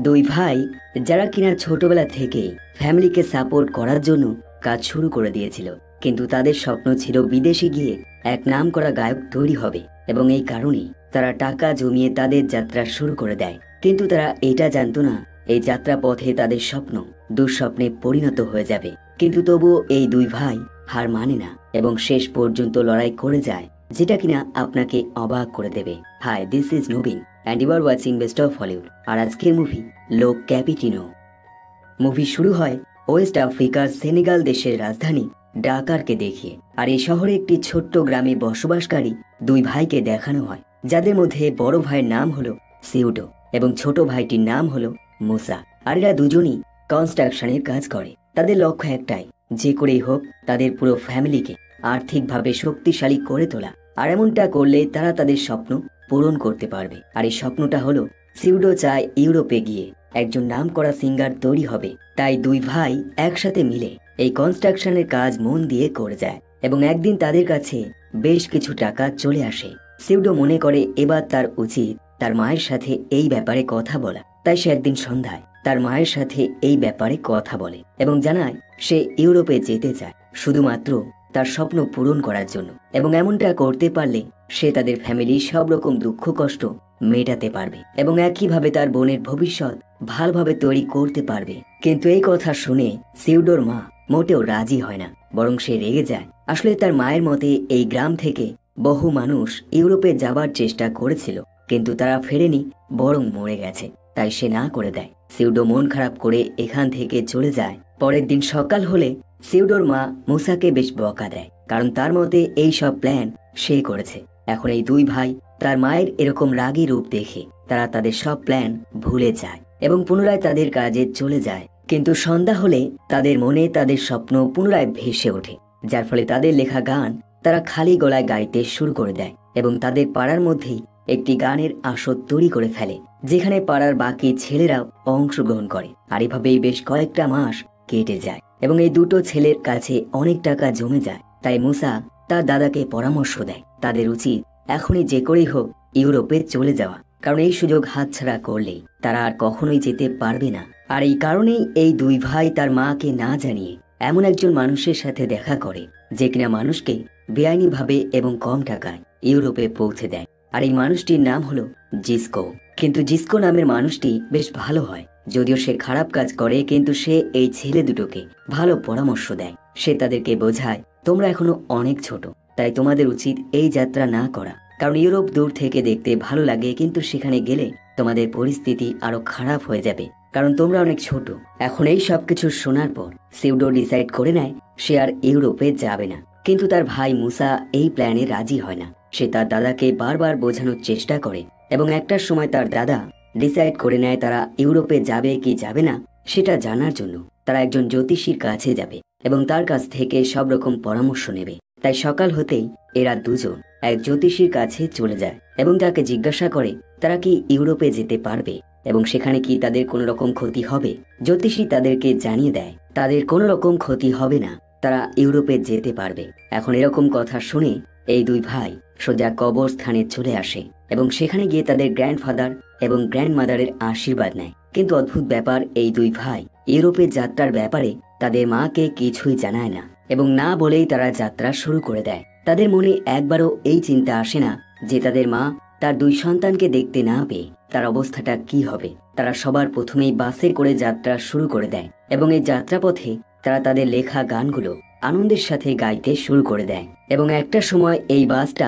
দুই ভাই যারা কিনা ছোটবেলা থেকেই ফ্যামিলিকে সাপোর্ট করার জন্য কাজ শুরু করে দিয়েছিল, কিন্তু তাদের স্বপ্ন ছিল বিদেশে গিয়ে এক নামকরা গায়ক তৈরি হবে এবং এই কারণেই তারা টাকা জমিয়ে তাদের যাত্রা শুরু করে দেয়। কিন্তু তারা এটা জানতো না এই যাত্রা পথে তাদের স্বপ্ন দুঃস্বপ্নে পরিণত হয়ে যাবে। কিন্তু তবুও এই দুই ভাই হার মানে না এবং শেষ পর্যন্ত লড়াই করে যায়, যেটা কিনা আপনাকে অবাক করে দেবে। হাই, দিস ইজ নবীন and you are watching best of Hollywood. আর আজকের মুভি লো ক্যাপিটিনো। মুভি শুরু হয় ওয়েস্ট আফ্রিকার সেনেগাল দেশের রাজধানী ডাকারকে দেখিয়ে। আর এই শহরে একটি ছোট্ট গ্রামে বসবাসকারী দুই ভাইকে দেখানো হয়, যাদের মধ্যে বড় ভাইয়ের নাম হলো সিউডো এবং ছোট ভাইটির নাম হলো মুসা। আর এরা দুজনই কনস্ট্রাকশনের কাজ করে। তাদের লক্ষ্য একটাই, যে করেই হোক তাদের পুরো ফ্যামিলিকে আর্থিকভাবে শক্তিশালী করে তোলা। আর এমনটা করলে তারা তাদের স্বপ্ন পূরণ করতে পারবে। আর এই স্বপ্নটা হলো সিউডো চায় ইউরোপে গিয়ে একজন নামকরা সিঙ্গার তৈরি হবে। তাই দুই ভাই একসাথে মিলে এই কনস্ট্রাকশনের কাজ মন দিয়ে করে যায় এবং একদিন তাদের কাছে বেশ কিছু টাকা চলে আসে। সিউডো মনে করে এবার তার উচিত তার মায়ের সাথে এই ব্যাপারে কথা বলা। তাই সে একদিন সন্ধ্যায় তার মায়ের সাথে এই ব্যাপারে কথা বলে এবং জানায় সে ইউরোপে যেতে চায় শুধুমাত্র তার স্বপ্ন পূরণ করার জন্য। এবং এমনটা করতে পারলে সে তাদের ফ্যামিলি সব রকম দুঃখ কষ্ট মেটাতে পারবে এবং একইভাবে তার বোনের ভবিষ্যৎ ভালোভাবে তৈরি করতে পারবে। কিন্তু এই কথা শুনে সিউডোর মা মোটেও রাজি হয় না, বরং সে রেগে যায়। আসলে তার মায়ের মতে এই গ্রাম থেকে বহু মানুষ ইউরোপে যাবার চেষ্টা করেছিল, কিন্তু তারা ফেরেনি, বরং মরে গেছে। তাই সে না করে দেয়। সিউডো মন খারাপ করে এখান থেকে চলে যায়। পরের দিন সকাল হলে সিউডোর মা মুসাকে বেশ বকা দেয়, কারণ তার মতে এই সব প্ল্যান সে করেছে। এখন এই দুই ভাই তার মায়ের এরকম রাগী রূপ দেখে তারা তাদের সব প্ল্যান ভুলে যায় এবং পুনরায় তাদের কাজে চলে যায়। কিন্তু সন্ধ্যা হলে তাদের মনে তাদের স্বপ্ন পুনরায় ভেসে ওঠে, যার ফলে তাদের লেখা গান তারা খালি গলায় গাইতে শুরু করে দেয় এবং তাদের পাড়ার মধ্যেই একটি গানের আসর তৈরি করে ফেলে, যেখানে পাড়ার বাকি ছেলেরাও অংশগ্রহণ করে। আর এভাবেই বেশ কয়েকটা মাস কেটে যায় এবং এই দুটো ছেলের কাছে অনেক টাকা জমে যায়। তাই মুসা তার দাদাকে পরামর্শ দেয় তাদের উচিত এখনই যে করেই হোক ইউরোপে চলে যাওয়া, কারণ এই সুযোগ হাতছাড়া করলেই তারা আর কখনোই যেতে পারবে না। আর এই কারণেই এই দুই ভাই তার মাকে না জানিয়ে এমন একজন মানুষের সাথে দেখা করে, যে কিনা মানুষকে বেআইনিভাবে এবং কম টাকায় ইউরোপে পৌঁছে দেয়। আর এই মানুষটির নাম হলো জিস্কো। কিন্তু জিস্কো নামের মানুষটি বেশ ভালো হয়, যদিও সে খারাপ কাজ করে, কিন্তু সে এই ছেলে দুটোকে ভালো পরামর্শ দেয়। সে তাদেরকে বোঝায়, তোমরা এখনো অনেক ছোট, তাই তোমাদের উচিত এই যাত্রা না করা, কারণ ইউরোপ দূর থেকে দেখতে ভালো লাগে, কিন্তু সেখানে গেলে তোমাদের পরিস্থিতি আরো খারাপ হয়ে যাবে, কারণ তোমরা অনেক ছোট। এখন এই সবকিছু শোনার পর সিউডো ডিসাইড করে নেয় সে আর ইউরোপে যাবে না। কিন্তু তার ভাই মুসা এই প্ল্যানে রাজি হয় না। সে তার দাদাকে বারবার বোঝানোর চেষ্টা করে এবং একটা সময় তার দাদা ডিসাইড করে নেয় তারা ইউরোপে যাবে কি যাবে না সেটা জানার জন্য তারা একজন জ্যোতিষীর কাছে যাবে এবং তার কাছ থেকে সব রকম পরামর্শ নেবে। তাই সকাল হতেই এরা দুজন এক জ্যোতিষীর কাছে চলে যায় এবং তাকে জিজ্ঞাসা করে তারা কি ইউরোপে যেতে পারবে এবং সেখানে কি তাদের কোনো রকম ক্ষতি হবে। জ্যোতিষী তাদেরকে জানিয়ে দেয় তাদের কোনো রকম ক্ষতি হবে না, তারা ইউরোপে যেতে পারবে। এখন এরকম কথা শুনে এই দুই ভাই সোজা কবরস্থানে চলে আসে এবং সেখানে গিয়ে তাদের গ্র্যান্ডফাদার এবং গ্র্যান্ডমাদারের আশীর্বাদ নেয়। কিন্তু অদ্ভুত ব্যাপার, এই দুই ভাই ইউরোপের যাত্রার ব্যাপারে তাদের মাকে কিছুই জানায় না এবং না বলেই তারা যাত্রা শুরু করে দেয়। তাদের মনে একবারও এই চিন্তা আসে না যে তাদের মা তার দুই সন্তানকে দেখতে না পেয়ে তার অবস্থাটা কি হবে। তারা সবার প্রথমেই বাসে করে যাত্রা শুরু করে দেয় এবং এই যাত্রাপথে তারা তাদের লেখা গানগুলো আনন্দের সাথে গাইতে শুরু করে দেয় এবং একটা সময় এই বাসটা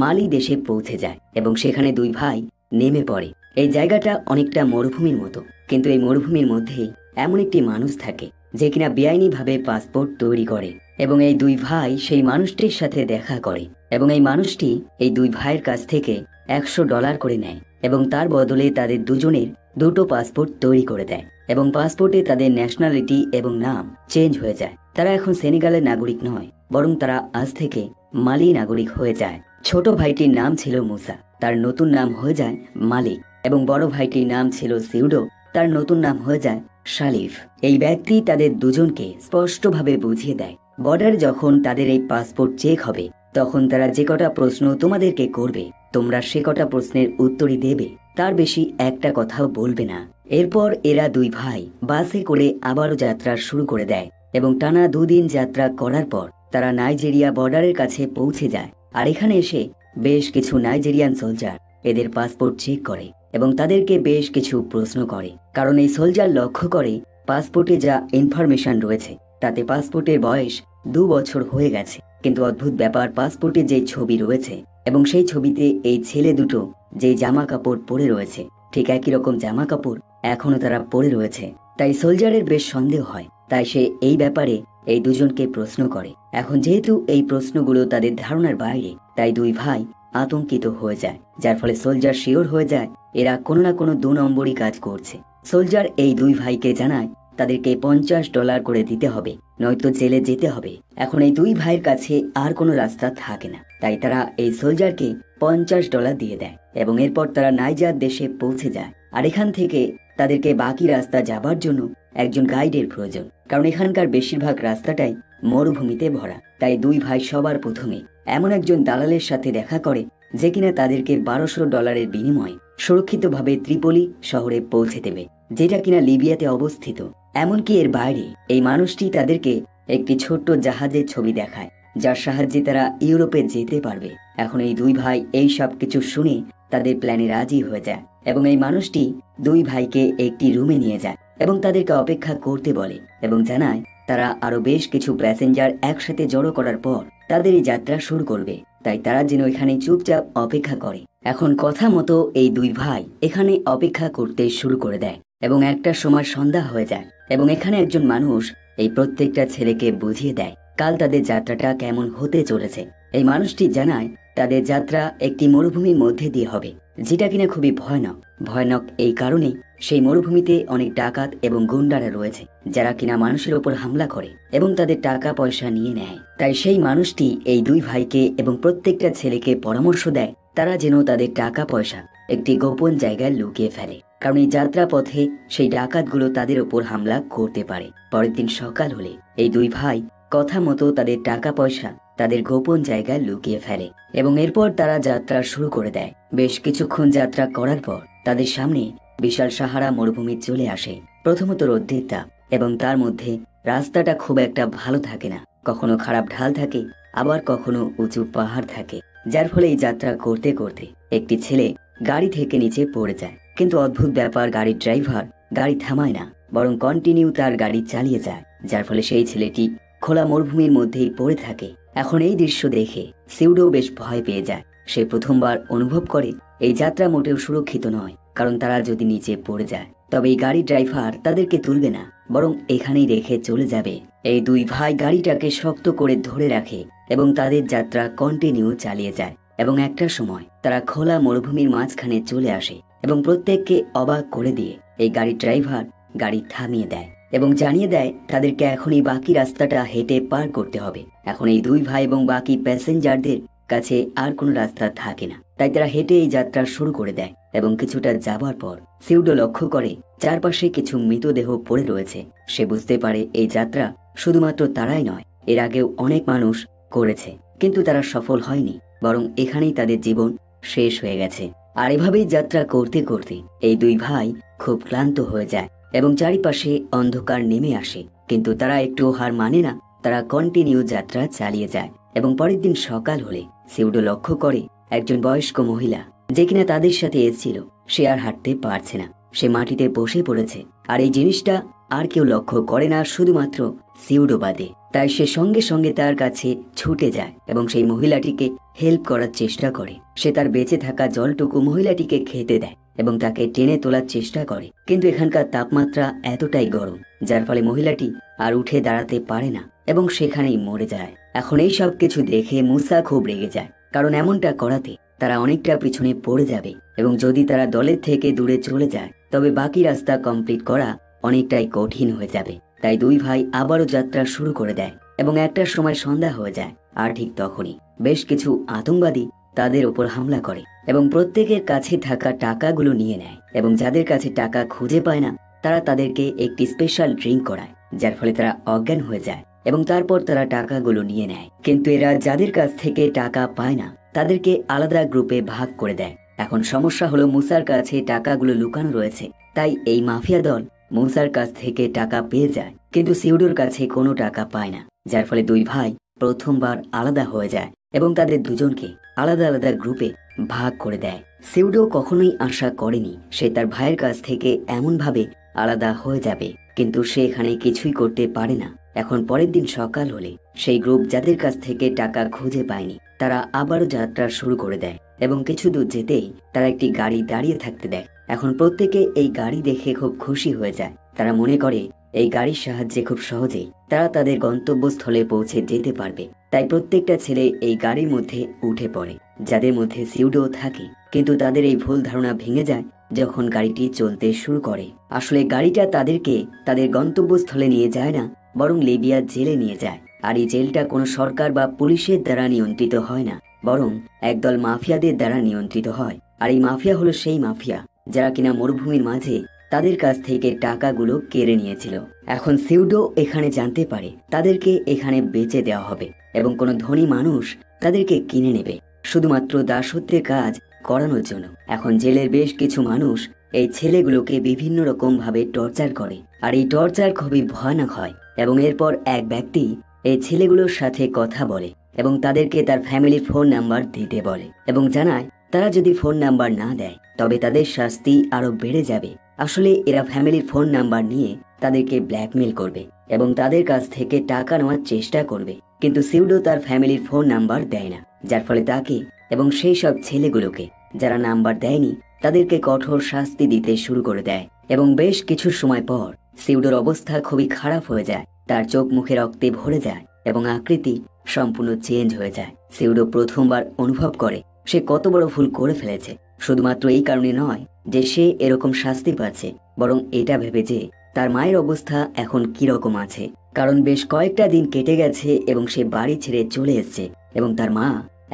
মালি দেশে পৌঁছে যায় এবং সেখানে দুই ভাই নেমে পড়ে। এই জায়গাটা অনেকটা মরুভূমির মতো, কিন্তু এই মরুভূমির মধ্যেই এমন একটি মানুষ থাকে যে কিনা বেআইনি ভাবে পাসপোর্ট তৈরি করে এবং এই দুই ভাই সেই মানুষটির সাথে দেখা করে এবং এই মানুষটি এই দুই ভাইয়ের কাছ থেকে $100 করে নেয় এবং তার বদলে তাদের দুজনের দুটো পাসপোর্ট তৈরি করে দেয় এবং পাসপোর্টে তাদের ন্যাশনালিটি এবং নাম চেঞ্জ হয়ে যায়। তারা এখন সেনেগালের নাগরিক নয়, বরং তারা আজ থেকে মালি নাগরিক হয়ে যায়। ছোট ভাইটির নাম ছিল মুসা, তার নতুন নাম হয়ে যায় মালিক এবং বড় ভাইটির নাম ছিল সিউডো, তার নতুন নাম হয়ে যায় শালিফ। এই ব্যক্তি তাদের দুজনকে স্পষ্টভাবে বুঝিয়ে দেয় বর্ডারে যখন তাদের এই পাসপোর্ট চেক হবে তখন তারা যে কটা প্রশ্ন তোমাদেরকে করবে তোমরা সে কটা প্রশ্নের উত্তরই দেবে, তার বেশি একটা কথাও বলবে না। এরপর এরা দুই ভাই বাসে করে আবারও যাত্রা শুরু করে দেয় এবং টানা 2 দিন যাত্রা করার পর তারা নাইজেরিয়া বর্ডারের কাছে পৌঁছে যায়। আর এখানে এসে বেশ কিছু নাইজেরিয়ান সোলজার এদের পাসপোর্ট চেক করে এবং তাদেরকে বেশ কিছু প্রশ্ন করে, কারণ এই সোলজার লক্ষ্য করে পাসপোর্টে যা ইনফরমেশন রয়েছে তাতে পাসপোর্টের বয়স 2 বছর হয়ে গেছে। কিন্তু অদ্ভুত ব্যাপার, পাসপোর্টে যে ছবি রয়েছে এবং সেই ছবিতে এই ছেলে দুটো যে জামা কাপড় পরে রয়েছে ঠিক একই রকম জামা কাপড় এখনো তারা পরে রয়েছে। তাই সোলজারের বেশ সন্দেহ হয়, তাই সে এই ব্যাপারে এই দুজনকে প্রশ্ন করে। এখন যেহেতু এই প্রশ্নগুলো তাদের ধারণার বাইরে, তাই দুই ভাই আতঙ্কিত হয়ে যায়, যার ফলে সোলজার শিওর হয়ে যায় এরা কোনো না কোনো 2 নম্বরই কাজ করছে। সোলজার এই দুই ভাইকে জানায় তাদেরকে $50 করে দিতে হবে, নয়তো জেলে যেতে হবে। এখন এই দুই ভাইয়ের কাছে আর কোনো রাস্তা থাকে না, তাই তারা এই সোলজারকে $50 দিয়ে দেয় এবং এরপর তারা নাইজার দেশে পৌঁছে যায়। আর এখান থেকে তাদেরকে বাকি রাস্তা যাবার জন্য একজন গাইডের প্রয়োজন, কারণ এখানকার বেশিরভাগ রাস্তাটাই মরুভূমিতে ভরা। তাই দুই ভাই সবার প্রথমে এমন একজন দালালের সাথে দেখা করে যে কিনা তাদেরকে $1200 বিনিময়ে সুরক্ষিতভাবে ত্রিপোলি শহরে পৌঁছে দেবে, যেটা কিনা লিবিয়াতে অবস্থিত। এমনকি এর বাইরে এই মানুষটি তাদেরকে একটি ছোট্ট জাহাজের ছবি দেখায়, যার সাহায্যে তারা ইউরোপে যেতে পারবে। এখন এই দুই ভাই এই সব কিছু শুনে তাদের প্ল্যানে রাজি হয়ে যায় এবং এই মানুষটি দুই ভাইকে একটি রুমে নিয়ে যায় এবং তাদেরকে অপেক্ষা করতে বলে এবং জানায় তারা আরো বেশ কিছু প্যাসেঞ্জার একসাথে জড়ো করার পর তাদের এই যাত্রা শুরু করবে, তাই তারা যেন এখানে চুপচাপ অপেক্ষা করে। এখন কথা মতো এই দুই ভাই এখানে অপেক্ষা করতে শুরু করে দেয় এবং একটা সময় সন্ধ্যা হয়ে যায় এবং এখানে একজন মানুষ এই প্রত্যেকটা ছেলেকে বুঝিয়ে দেয় কাল তাদের যাত্রাটা কেমন হতে চলেছে। এই মানুষটি জানায় তাদের যাত্রা একটি মরুভূমির মধ্যে দিয়ে হবে, যেটা কিনা খুবই ভয়ানক। ভয়ানক এই কারণেই সেই মরুভূমিতে অনেক ডাকাত এবং গুন্ডারা রয়েছে, যারা কিনা মানুষের ওপর হামলা করে এবং তাদের টাকা পয়সা নিয়ে নেয়। তাই সেই মানুষটি এই দুই ভাইকে এবং প্রত্যেকটা ছেলেকে পরামর্শ দেয় তারা যেন তাদের টাকা পয়সা একটি গোপন জায়গায় লুকিয়ে ফেলে, কারণ এই যাত্রা পথে সেই ডাকাতগুলো তাদের ওপর হামলা করতে পারে। পরের দিন সকাল হলে এই দুই ভাই কথা মতো তাদের টাকা পয়সা তাদের গোপন জায়গায় লুকিয়ে ফেলে এবং এরপর তারা যাত্রা শুরু করে দেয়। বেশ কিছুক্ষণ যাত্রা করার পর তাদের সামনে বিশাল সাহারা মরুভূমি চলে আসে। প্রথমত রোদ্রের তাপ এবং তার মধ্যে রাস্তাটা খুব একটা ভালো থাকে না, কখনো খারাপ ঢাল থাকে আবার কখনো উঁচু পাহাড় থাকে, যার ফলে এই যাত্রা করতে করতে একটি ছেলে গাড়ি থেকে নিচে পড়ে যায়। কিন্তু অদ্ভুত ব্যাপার, গাড়ির ড্রাইভার গাড়ি থামায় না, বরং কন্টিনিউ তার গাড়ি চালিয়ে যায়, যার ফলে সেই ছেলেটি খোলা মরুভূমির মধ্যেই পড়ে থাকে। এখন এই দৃশ্য দেখে সিউডো বেশ ভয় পেয়ে যায়। সে প্রথমবার অনুভব করে এই যাত্রা মোটেও সুরক্ষিত নয়, কারণ তারা যদি নিচে পড়ে যায় তবে এই গাড়ির ড্রাইভার তাদেরকে তুলবে না, বরং এখানেই রেখে চলে যাবে। এই দুই ভাই গাড়িটাকে শক্ত করে ধরে রাখে এবং তাদের যাত্রা কন্টিনিউ চালিয়ে যায় এবং একটা সময় তারা খোলা মরুভূমির মাঝখানে চলে আসে এবং প্রত্যেককে অবাক করে দিয়ে এই গাড়ির ড্রাইভার গাড়ি থামিয়ে দেয় এবং জানিয়ে দেয় তাদেরকে এখনই বাকি রাস্তাটা হেঁটে পার করতে হবে। এখন এই দুই ভাই এবং বাকি প্যাসেঞ্জারদের কাছে আর কোনো রাস্তা থাকে না, তাই তারা হেঁটে এই যাত্রা শুরু করে দেয় এবং কিছুটা যাবার পর সিউডো লক্ষ্য করে চারপাশে কিছু মৃতদেহ পড়ে রয়েছে। সে বুঝতে পারে এই যাত্রা শুধুমাত্র তারাই নয়, এর আগেও অনেক মানুষ করেছে, কিন্তু তারা সফল হয়নি, বরং এখানেই তাদের জীবন শেষ হয়ে গেছে। আর এভাবেই যাত্রা করতে করতে এই দুই ভাই খুব ক্লান্ত হয়ে যায় এবং চারিপাশে অন্ধকার নেমে আসে, কিন্তু তারা একটু হার মানে না, তারা কন্টিনিউ যাত্রা চালিয়ে যায় এবং পরের দিন সকাল হলে সিউডো লক্ষ্য করে একজন বয়স্ক মহিলা যে কিনা তাদের সাথে এসেছিল সে আর হাঁটতে পারছে না, সে মাটিতে বসে পড়েছে। আর এই জিনিসটা আর কেউ লক্ষ্য করে না, শুধুমাত্র সিউডো বাদে। তাই সে সঙ্গে সঙ্গে তার কাছে ছুটে যায় এবং সেই মহিলাটিকে হেল্প করার চেষ্টা করে। সে তার বেঁচে থাকা জলটুকু মহিলাটিকে খেতে দেয় এবং তাকে টেনে তোলার চেষ্টা করে, কিন্তু এখানকার তাপমাত্রা এতটাই গরম যার ফলে মহিলাটি আর উঠে দাঁড়াতে পারে না এবং সেখানেই মরে যায়। এখন এই সব কিছু দেখে মুসা খুব রেগে যায়, কারণ এমনটা করাতে তারা অনেকটা পিছনে পড়ে যাবে এবং যদি তারা দলের থেকে দূরে চলে যায় তবে বাকি রাস্তা কমপ্লিট করা অনেকটাই কঠিন হয়ে যাবে। তাই দুই ভাই আবারও যাত্রা শুরু করে দেয় এবং একটার সময় সন্ধ্যা হয়ে যায়। আর ঠিক তখনই বেশ কিছু আতঙ্কবাদী তাদের উপর হামলা করে এবং প্রত্যেকের কাছে থাকা টাকাগুলো নিয়ে নেয় এবং যাদের কাছে টাকা খুঁজে পায় না তারা তাদেরকে একটি স্পেশাল ড্রিঙ্ক করায়, যার ফলে তারা অজ্ঞান হয়ে যায় এবং তারপর তারা টাকাগুলো নিয়ে নেয়। কিন্তু এরা যাদের কাছ থেকে টাকা পায় না তাদেরকে আলাদা গ্রুপে ভাগ করে দেয়। এখন সমস্যা হলো মুসার কাছে টাকাগুলো লুকানো রয়েছে তাই এই মাফিয়া দল মুসার কাছ থেকে টাকা পেয়ে যায়, কিন্তু সিউডোর কাছে কোনো টাকা পায় না, যার ফলে দুই ভাই প্রথমবার আলাদা হয়ে যায় এবং তাদের দুজনকে আলাদা আলাদা গ্রুপে ভাগ করে দেয়। সিউডো কখনোই আশা করেনি সে তার ভাইয়ের কাছ থেকে এমন ভাবে আলাদা হয়ে যাবে, কিন্তু সে এখানে কিছুই করতে পারে না। এখন পরের দিন সকাল হলে সেই গ্রুপ যাদের কাছ থেকে টাকা খুঁজে পায়নি তারা আবারও যাত্রা শুরু করে দেয় এবং কিছু দূর যেতেই তারা একটি গাড়ি দাঁড়িয়ে থাকতে দেয়। এখন প্রত্যেকে এই গাড়ি দেখে খুব খুশি হয়ে যায়। তারা মনে করে এই গাড়ির সাহায্যে খুব সহজেই তারা তাদের গন্তব্যস্থলে পৌঁছে যেতে পারবে। তাই প্রত্যেকটা ছেলে এই গাড়ির মধ্যে উঠে পড়ে, যাদের মধ্যে সিউডো থাকে। কিন্তু তাদের এই ভুল ধারণা ভেঙে যায় যখন গাড়িটি চলতে শুরু করে। আসলে গাড়িটা তাদেরকে তাদের গন্তব্যস্থলে নিয়ে যায় না, বরং লিবিয়া জেলে নিয়ে যায়। আর এই জেলটা কোনো সরকার বা পুলিশের দ্বারা নিয়ন্ত্রিত হয় না, বরং একদল মাফিয়াদের দ্বারা নিয়ন্ত্রিত হয়। আর এই মাফিয়া হলো সেই মাফিয়া যারা কিনা মরুভূমির মাঝে তাদের কাছ থেকে টাকাগুলো কেড়ে নিয়েছিল। এখন সিউডো এখানে জানতে পারে তাদেরকে এখানে বেচে দেওয়া হবে এবং কোনো ধনী মানুষ তাদেরকে কিনে নেবে শুধুমাত্র দাসত্বের কাজ করানোর জন্য। এখন জেলের বেশ কিছু মানুষ এই ছেলেগুলোকে বিভিন্ন রকম ভাবে টর্চার করে, আর এই টর্চার খুবই ভয়ানক হয়। এবং এরপর এক ব্যক্তি এই ছেলেগুলোর সাথে কথা বলে এবং তাদেরকে তার ফ্যামিলির ফোন নাম্বার দিতে বলে এবং জানায় তারা যদি ফোন নাম্বার না দেয় তবে তাদের শাস্তি আরো বেড়ে যাবে। আসলে এরা ফ্যামিলির ফোন নাম্বার নিয়ে তাদেরকে ব্ল্যাকমেল করবে এবং তাদের কাছ থেকে টাকা নেওয়ার চেষ্টা করবে, কিন্তু সিউডো তার ফ্যামিলির ফোন নাম্বার দেয় না, যার ফলে তাকে এবং সেই সব ছেলেগুলোকে যারা নাম্বার দেয়নি তাদেরকে কঠোর শাস্তি দিতে শুরু করে দেয়। এবং বেশ কিছু সময় পর সিউডোর অবস্থা খুবই খারাপ হয়ে যায়, তার চোখ মুখে রক্তে ভরে যায় এবং আকৃতি সম্পূর্ণ চেঞ্জ হয়ে যায়। সিউডো প্রথমবার অনুভব করে সে কত বড় ভুল করে ফেলেছে, শুধুমাত্র এই কারণে নয় যে সে এরকম শাস্তি পাচ্ছে, বরং এটা ভেবে যে তার মায়ের অবস্থা এখন কিরকম আছে। কারণ বেশ কয়েকটা দিন কেটে গেছে এবং সে বাড়ি ছেড়ে চলে এসেছে এবং তার মা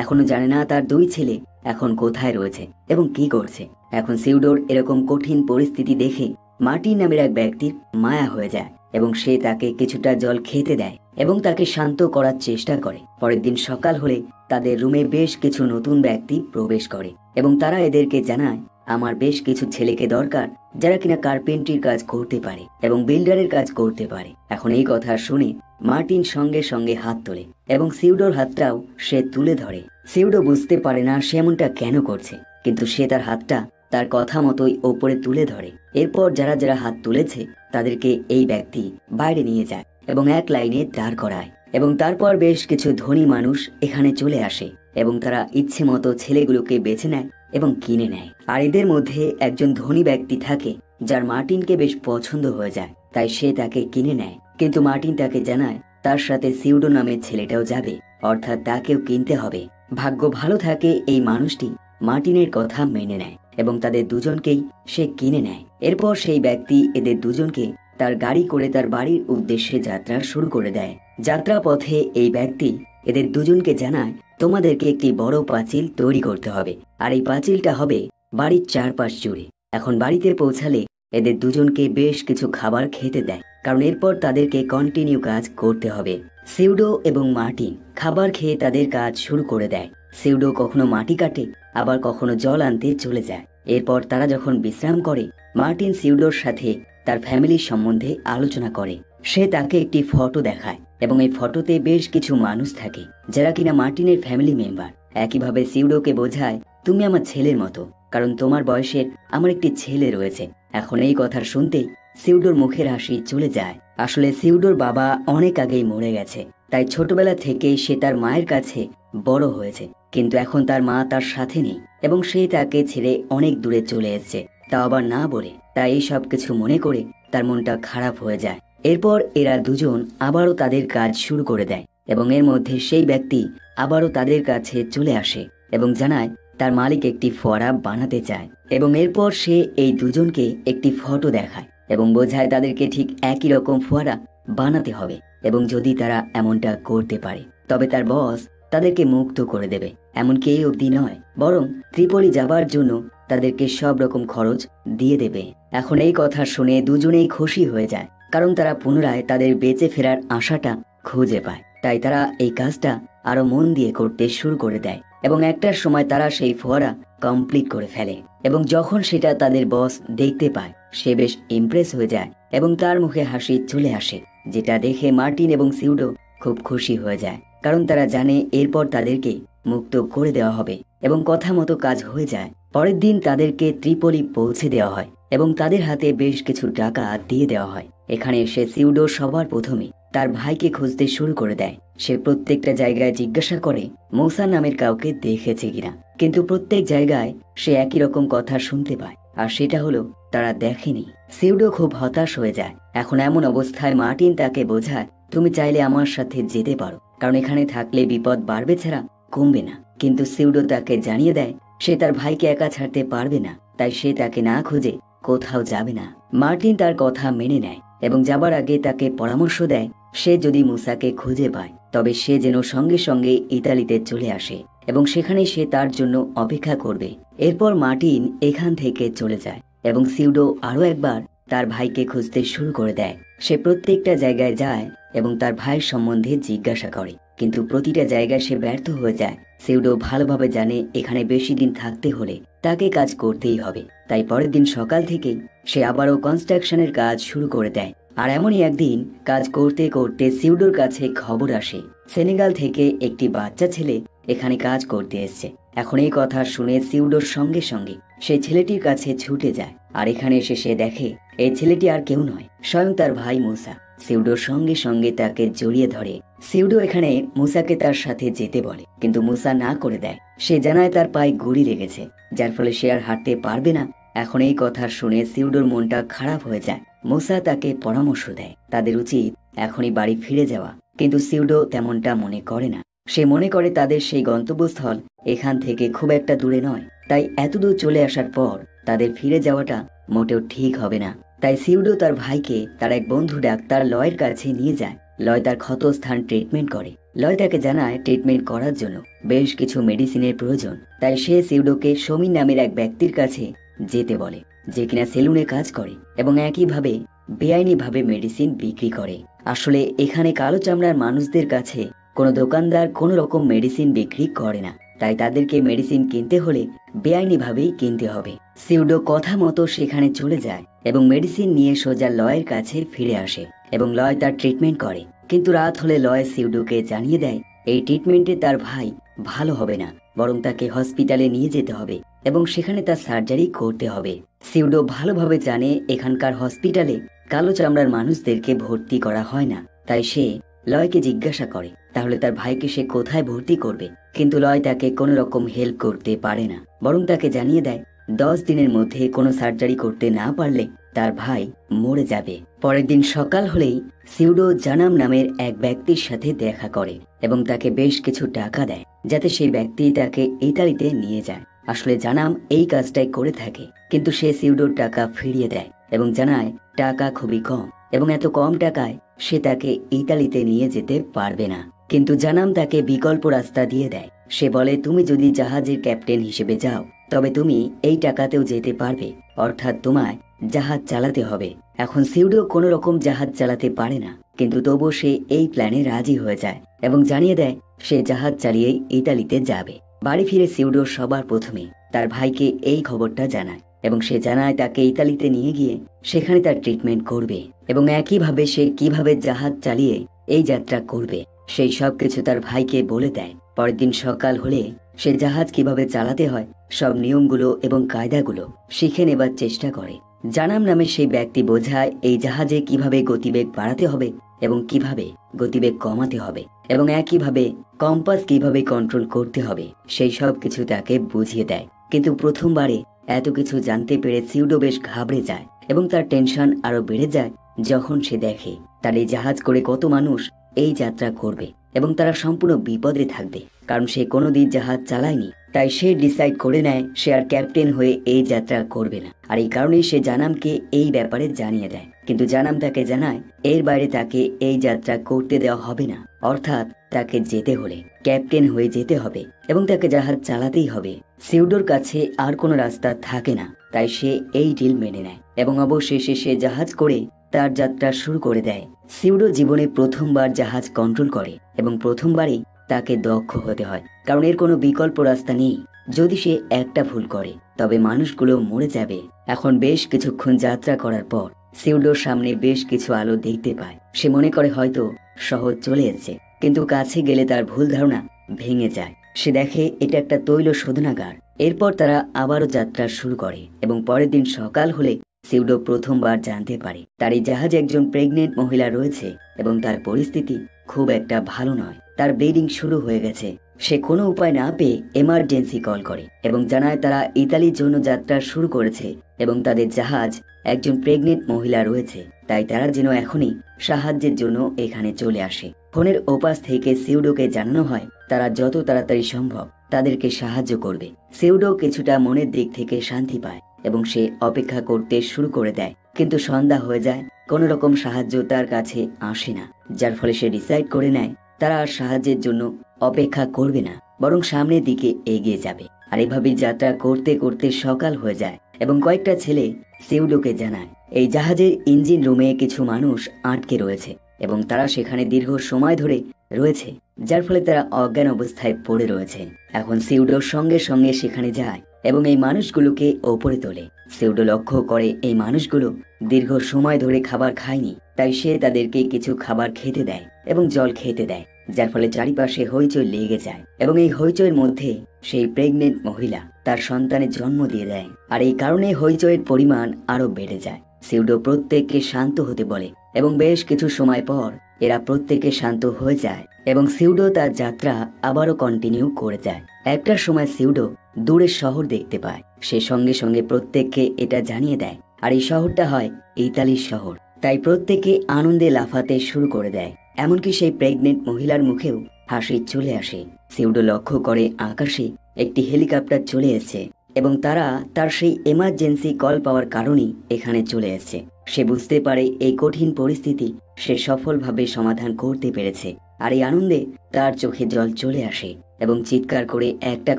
এখনো জানে না তার দুই ছেলে এখন কোথায় রয়েছে এবং কি করছে। এখন সিউডোর এরকম কঠিন পরিস্থিতি দেখে মার্টিন নামের এক ব্যক্তির মায়া হয়ে যায় এবং সে তাকে কিছুটা জল খেতে দেয় এবং তাকে শান্ত করার চেষ্টা করে। পরের দিন সকাল হলে তাদের রুমে বেশ কিছু নতুন ব্যক্তি প্রবেশ করে এবং তারা এদেরকে জানায় আমার বেশ কিছু ছেলেকে দরকার যারা কিনা কার্পেন্ট্রির কাজ করতে পারে এবং বিল্ডারের কাজ করতে পারে। এখন এই কথা শুনে মার্টিন সঙ্গে সঙ্গে হাত তোলে এবং সিউডোর হাতটাও সে তুলে ধরে। সিউডো বুঝতে পারে না সে এমনটা কেন করছে, কিন্তু সে তার হাতটা তার কথা মতোই ওপরে তুলে ধরে। এরপর যারা যারা হাত তুলেছে তাদেরকে এই ব্যক্তি বাইরে নিয়ে যায় এবং এক লাইনে দাঁড় করায় এবং তারপর বেশ কিছু ধনী মানুষ এখানে চলে আসে এবং তারা ইচ্ছে মতো ছেলেগুলোকে বেছে নেয় এবং কিনে নেয়। আর এদের মধ্যে একজন ধনী ব্যক্তি থাকে যার মার্টিনকে বেশ পছন্দ হয়ে যায়, তাই সে তাকে কিনে নেয়। কিন্তু মার্টিন তাকে জানায় তার সাথে সিউডো নামের ছেলেটাও যাবে, অর্থাৎ তাকেও কিনতে হবে। ভাগ্য ভালো থাকে এই মানুষটি মার্টিনের কথা মেনে নেয় এবং তাদের দুজনকেই সে কিনে নেয়। এরপর সেই ব্যক্তি এদের দুজনকে তার গাড়ি করে তার বাড়ির উদ্দেশ্যে যাত্রা শুরু করে দেয়। যাত্রা পথে এই ব্যক্তি এদের দুজনকে জানায় তোমাদেরকে একটি বড় পাঁচিল তৈরি করতে হবে, আর এই পাঁচিলটা হবে বাড়ির চারপাশ জুড়ে। এখন বাড়িতে পৌঁছালে এদের দুজনকে বেশ কিছু খাবার খেতে দেয়, কারণ এরপর তাদেরকে কন্টিনিউ কাজ করতে হবে। সিউডো এবং মার্টিন খাবার খেয়ে তাদের কাজ শুরু করে দেয়। সিউডো কখনো মাটি কাটে, আবার কখনো জল আনতে চলে যায়। এরপর তারা যখন বিশ্রাম করে মার্টিন সিউডোর সাথে তার ফ্যামিলির সম্বন্ধে আলোচনা করে। সে তাকে একটি ফটো দেখায় এবং এই ফটোতে বেশ কিছু মানুষ থাকে যারা কিনা মার্টিনের ফ্যামিলি মেম্বার। একইভাবে সিউডোকে বোঝায় তুমি আমার ছেলের মতো, কারণ তোমার বয়সের আমার একটি ছেলে রয়েছে। এখন এই কথা শুনতেই সিউডোর মুখের হাসি চলে যায়। আসলে সিউডোর বাবা অনেক আগেই মরে গেছে, তাই ছোটবেলা থেকেই সে তার মায়ের কাছে বড় হয়েছে, কিন্তু এখন তার মা তার সাথে নেই এবং সে তাকে ছেড়ে অনেক দূরে চলে এসেছে, তা আবার না বলে। তাই এই সব কিছু মনে করে তার মনটা খারাপ হয়ে যায়। এরপর এরা দুজন আবারও তাদের কাজ শুরু করে দেয় এবং এর মধ্যে সেই ব্যক্তি আবারও তাদের কাছে চলে আসে এবং জানায় তার মালিক একটি ফোয়ারা বানাতে চায় এবং এরপর সে এই দুজনকে একটি ফটো দেখায় এবং বোঝায় তাদেরকে ঠিক একই রকম ফোয়ারা বানাতে হবে এবং যদি তারা এমনটা করতে পারে তবে তার বস তাদেরকে মুক্ত করে দেবে। এমনকি এই অবধি নয়, বরং ত্রিপলি যাবার জন্য তাদেরকে সব রকম খরচ দিয়ে দেবে। এখন এই কথা শুনে দুজনেই খুশি হয়ে যায়, কারণ তারা পুনরায় তাদের বেঁচে ফেরার আশাটা খুঁজে পায়। তাই তারা এই কাজটা আরো মন দিয়ে করতে শুরু করে দেয় এবং একটার সময় তারা সেই ফোয়ারা কমপ্লিট করে ফেলে এবং যখন সেটা তাদের বস দেখতে পায় সে বেশ ইমপ্রেস হয়ে যায় এবং তার মুখে হাসি চলে আসে, যেটা দেখে মার্টিন এবং সিউডো খুব খুশি হয়ে যায়, কারণ তারা জানে এরপর তাদেরকে মুক্ত করে দেওয়া হবে এবং কথা মতো কাজ হয়ে যায়। পরের দিন তাদেরকে ত্রিপলি পৌঁছে দেওয়া হয় এবং তাদের হাতে বেশ কিছু টাকা দিয়ে দেওয়া হয়। এখানে এসে সিউডো সবার প্রথমে তার ভাইকে খুঁজতে শুরু করে দেয়। সে প্রত্যেকটা জায়গায় জিজ্ঞাসা করে মৌসা নামের কাউকে দেখেছে কিনা, কিন্তু প্রত্যেক জায়গায় সে একই রকম কথা শুনতে পায়, আর সেটা হলো তারা দেখেনি। সিউডো খুব হতাশ হয়ে যায়। এখন এমন অবস্থায় মার্টিন তাকে বোঝায়, তুমি চাইলে আমার সাথে যেতে পারো, কারণ এখানে থাকলে বিপদ বাড়বে ছাড়া কমবে না। কিন্তু সিউডো তাকে জানিয়ে দেয় সে তার ভাইকে একা ছাড়তে পারবে না, তাই সে তাকে না খুঁজে কোথাও যাবে না। মার্টিন তার কথা মেনে নেয় এবং যাবার আগে তাকে পরামর্শ দেয় সে যদি মুসাকে খুঁজে পায় তবে সে যেন সঙ্গে সঙ্গে ইতালিতে চলে আসে এবং সেখানে সে তার জন্য অপেক্ষা করবে। এরপর মার্টিন এখান থেকে চলে যায় এবং সিউডো আরো একবার তার ভাইকে খুঁজতে শুরু করে দেয়। সে প্রত্যেকটা জায়গায় যায় এবং তার ভাইয়ের সম্বন্ধে জিজ্ঞাসা করে, কিন্তু প্রতিটা জায়গায় সে ব্যর্থ হয়ে যায়। সিউডো ভালোভাবে জানে এখানে বেশি দিন থাকতে হলে তাকে কাজ করতেই হবে, তাই পরের দিন সকাল থেকেই সে আবারও কনস্ট্রাকশনের কাজ শুরু করে দেয়। আর এমনই একদিন কাজ করতে করতে সিউডোর কাছে খবর আসে সেনেগাল থেকে একটি বাচ্চা ছেলে এখানে কাজ করতে এসছে। এখন এই কথা শুনে সিউডোর সঙ্গে সঙ্গে সেই ছেলেটির কাছে ছুটে যায়, আর এখানে এসে সে দেখে এই ছেলেটি আর কেউ নয়, স্বয়ং তার ভাই মুসা। সিউডোর সঙ্গে সঙ্গে তাকে জড়িয়ে ধরে। সিউডো এখানে মুসাকে তার সাথে যেতে বলে, কিন্তু মুসা না করে দেয়। সে জানায় তার পায়ে গুলি লেগেছে, যার ফলে সে আর হাঁটতে পারবে না। এখন এই কথা শুনে সিউডোর মনটা খারাপ হয়ে যায়। মুসা তাকে পরামর্শ দেয় তাদের উচিত এখনই বাড়ি ফিরে যাওয়া, কিন্তু সিউডো তেমনটা মনে করে না। সে মনে করে তাদের সেই গন্তব্যস্থল এখান থেকে খুব একটা দূরে নয়, তাই এতদূর চলে আসার পর তাদের ফিরে যাওয়াটা মোটেও ঠিক হবে না। তাই সিউডো তার ভাইকে তার এক বন্ধু ডাক্তার লয়ের কাছে নিয়ে যায়। লয় তার ক্ষত স্থান ট্রিটমেন্ট করে। লয় তাকে জানায় ট্রিটমেন্ট করার জন্য বেশ কিছু মেডিসিনের প্রয়োজন, তাই সে সিউডোকে সমীর নামের এক ব্যক্তির কাছে যেতে বলে, যে কিনা সেলুনে কাজ করে এবং একইভাবে বেআইনিভাবে মেডিসিন বিক্রি করে। আসলে এখানে কালো চামড়ার মানুষদের কাছে কোনো দোকানদার কোনো রকম মেডিসিন বিক্রি করে না, তাই তাদেরকে মেডিসিন কিনতে হলে বেআইনিভাবেই কিনতে হবে। সিউডো কথা মতো সেখানে চলে যায় এবং মেডিসিন নিয়ে সোজা লয়ের কাছে ফিরে আসে এবং লয় তার ট্রিটমেন্ট করে। কিন্তু রাত হলে লয় সিউডোকে জানিয়ে দেয় এই ট্রিটমেন্টে তার ভাই ভালো হবে না, বরং তাকে হসপিটালে নিয়ে যেতে হবে এবং সেখানে তার সার্জারি করতে হবে। সিউডো ভালোভাবে জানে এখানকার হসপিটালে কালো চামড়ার মানুষদেরকে ভর্তি করা হয় না, তাই সে লয়কে জিজ্ঞাসা করে তাহলে তার ভাইকে সে কোথায় ভর্তি করবে। কিন্তু লয় তাকে কোনো রকম হেল্প করতে পারে না, বরং তাকে জানিয়ে দেয় 10 দিনের মধ্যে কোনো সার্জারি করতে না পারলে তার ভাই মরে যাবে। পরের দিন সকাল হলেই সিউডো জানাম নামের এক ব্যক্তির সাথে দেখা করে এবং তাকে বেশ কিছু টাকা দেয় যাতে সেই ব্যক্তি তাকে ইতালিতে নিয়ে যায়। আসলে জানাম এই কাজটাই করে থাকে, কিন্তু সে সিউডোর টাকা ফিরিয়ে দেয় এবং জানায় টাকা খুবই কম এবং এত কম টাকায় সে তাকে ইতালিতে নিয়ে যেতে পারবে না। কিন্তু জানাম তাকে বিকল্প রাস্তা দিয়ে দেয়। সে বলে তুমি যদি জাহাজের ক্যাপ্টেন হিসেবে যাও তবে তুমি এই টাকাতেও যেতে পারবে, অর্থাৎ তোমায় জাহাজ চালাতে হবে। এখন সিউডো কোনো রকম জাহাজ চালাতে পারে না, কিন্তু তবুও সে এই প্ল্যানে রাজি হয়ে যায় এবং জানিয়ে দেয় সে জাহাজ চালিয়ে ইতালিতে যাবে। বাড়ি ফিরে সিউডো সবার প্রথমে তার ভাইকে এই খবরটা জানায় এবং সে জানায় তাকে ইতালিতে নিয়ে গিয়ে সেখানে তার ট্রিটমেন্ট করবে এবং একইভাবে সে কিভাবে জাহাজ চালিয়ে এই যাত্রা করবে সেই সব কিছু তার ভাইকে বলে দেয়। পরের দিন সকাল হলে সে জাহাজ কিভাবে চালাতে হয় সব নিয়মগুলো এবং কায়দাগুলো শিখে নেবার চেষ্টা করে। জানাম নামে সেই ব্যক্তি বোঝায় এই জাহাজে কিভাবে গতিবেগ বাড়াতে হবে এবং কিভাবে গতিবেগ কমাতে হবে এবং একইভাবে কম্পাস কিভাবে কন্ট্রোল করতে হবে সেই সব কিছু তাকে বুঝিয়ে দেয়। কিন্তু প্রথমবারে এত কিছু জানতে পেরে সিউডো বেশ ঘাবড়ে যায় এবং তার টেনশন আরো বেড়ে যায় যখন সে দেখে তার এই জাহাজ করে কত মানুষ এই যাত্রা করবে এবং তারা সম্পূর্ণ বিপদে থাকবে, কারণ সে কোনোদিন জাহাজ চালায়নি। তাই সে ডিসাইড করে নেয় সে আর ক্যাপ্টেন হয়ে এই যাত্রা করবে না, আর এই কারণেই সে জানামকে এই ব্যাপারে জানিয়ে দেয়। কিন্তু জানাম তাকে জানায় এর বাইরে তাকে এই যাত্রা করতে দেওয়া হবে না, অর্থাৎ তাকে যেতে হলে ক্যাপ্টেন হয়ে যেতে হবে এবং তাকে জাহাজ চালাতেই হবে। সিউডোর কাছে আর কোনো রাস্তা থাকে না, তাই সে এই ডিল মেনে নেয় এবং অবশেষে সে জাহাজ করে তার যাত্রা শুরু করে দেয়। সিউডো জীবনে প্রথমবার জাহাজ কন্ট্রোল করে এবং প্রথমবারই তাকে দক্ষ হতে হয়, কারণ এর কোনো বিকল্প রাস্তা নেই। যদি সে একটা ভুল করে তবে মানুষগুলো মরে যাবে। এখন বেশ কিছুক্ষণ যাত্রা করার পর সিউডোর সামনে বেশ কিছু আলো দেখতে পায়। সে মনে করে হয়তো শহর চলে এসেছে, কিন্তু কাছে গেলে তার ভুল ধারণা ভেঙে যায়। সে দেখে এটা একটা তৈল শোধনাগার। এরপর তারা আবারও যাত্রা শুরু করে এবং পরের দিন সকাল হলে সিউডো প্রথমবার জানতে পারে তার এই জাহাজে একজন প্রেগনেন্ট মহিলা রয়েছে এবং তার পরিস্থিতি খুব একটা ভালো নয়। তার ব্লিডিং শুরু হয়ে গেছে। সে কোনো উপায় না পেয়ে এমার্জেন্সি কল করে এবং জানায় তারা ইতালির জন্য যাত্রা শুরু করেছে এবং তাদের জাহাজ একজন প্রেগনেন্ট মহিলা রয়েছে, তাই তারা যেন এখনই সাহায্যের জন্য এখানে চলে আসে। ফোনের ওপাশ থেকে সিউডোকে জানানো হয় তারা যত তাড়াতাড়ি সম্ভব তাদেরকে সাহায্য করবে। সিউডো কিছুটা মনের দিক থেকে শান্তি পায় এবং সে অপেক্ষা করতে শুরু করে দেয়, কিন্তু সন্ধ্যা হয়ে যায়, কোনো রকম সাহায্য তার কাছে আসে না। যার ফলে সে ডিসাইড করে নেয় তারা আর সাহায্যের জন্য অপেক্ষা করবে না, বরং সামনের দিকে এগিয়ে যাবে। আর এভাবেই যাত্রা করতে করতে সকাল হয়ে যায় এবং কয়েকটা ছেলে সিউডোকে জানায় এই জাহাজের ইঞ্জিন রুমে কিছু মানুষ আটকে রয়েছে এবং তারা সেখানে দীর্ঘ সময় ধরে রয়েছে, যার ফলে তারা অজ্ঞান অবস্থায় পড়ে রয়েছে। এখন সিউডোর সঙ্গে সঙ্গে সেখানে যায় এবং এই মানুষগুলোকে ওপরে তোলে। সিউডো লক্ষ্য করে এই মানুষগুলো দীর্ঘ সময় ধরে খাবার খায়নি, তাই সে তাদেরকে কিছু খাবার খেতে দেয় এবং জল খেতে দেয়, যার ফলে চারিপাশে হইচই লেগে যায় এবং এই হইচইয়ের মধ্যে সেই প্রেগনেন্ট মহিলা তার সন্তানের জন্ম দিয়ে দেয়। আর এই কারণে হইচইয়ের পরিমাণ আরো বেড়ে যায়। সিউডো প্রত্যেককে শান্ত হতে বলে এবং বেশ কিছু সময় পর এরা প্রত্যেকে শান্ত হয়ে যায় এবং সিউডো তার যাত্রা আবারও কন্টিনিউ করে যায়। একটা সময় সিউডো দূরের শহর দেখতে পায়। সে সঙ্গে সঙ্গে প্রত্যেককে এটা জানিয়ে দেয়, আর এই শহরটা হয় ইতালির শহর। তাই প্রত্যেকে আনন্দে লাফাতে শুরু করে দেয়, এমনকি সেই প্রেগনেন্ট মহিলার মুখেও হাসি চলে আসে। সিউডো লক্ষ্য করে আকাশে একটি হেলিকপ্টার চলে এসেছে এবং তারা তার সেই এমার্জেন্সি কল পাওয়ার কারণেই এখানে চলে এসেছে। সে বুঝতে পারে এই কঠিন পরিস্থিতি সে সফলভাবে সমাধান করতে পেরেছে, আর এই আনন্দে তার চোখে জল চলে আসে এবং চিৎকার করে একটা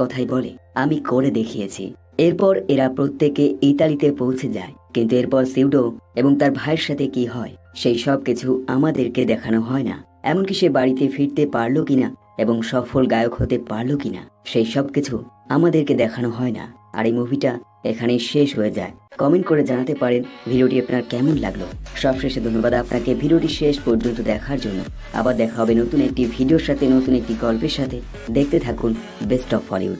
কথাই বলে, আমি করে দেখিয়েছি। এরপর এরা প্রত্যেকে ইতালিতে পৌঁছে যায়, কিন্তু এরপর সিউডো এবং তার ভাইয়ের সাথে কি হয় সেই সব কিছু আমাদেরকে দেখানো হয় না। এমনকি সে বাড়িতে ফিরতে পারলো কিনা এবং সফল গায়ক হতে পারলো কিনা সেই সব কিছু আমাদেরকে দেখানো হয় না। আর এই মুভিটা এখানে শেষ হয়ে যায়। কমেন্ট করে জানাতে পারেন ভিডিওটি আপনার কেমন লাগলো। সবশেষে ধন্যবাদ আপনাকে ভিডিওটি শেষ পর্যন্ত দেখার জন্য। আবার দেখা হবে নতুন একটি ভিডিওর সাথে, নতুন একটি গল্পের সাথে। দেখতে থাকুন বেস্ট অফ হলিউড।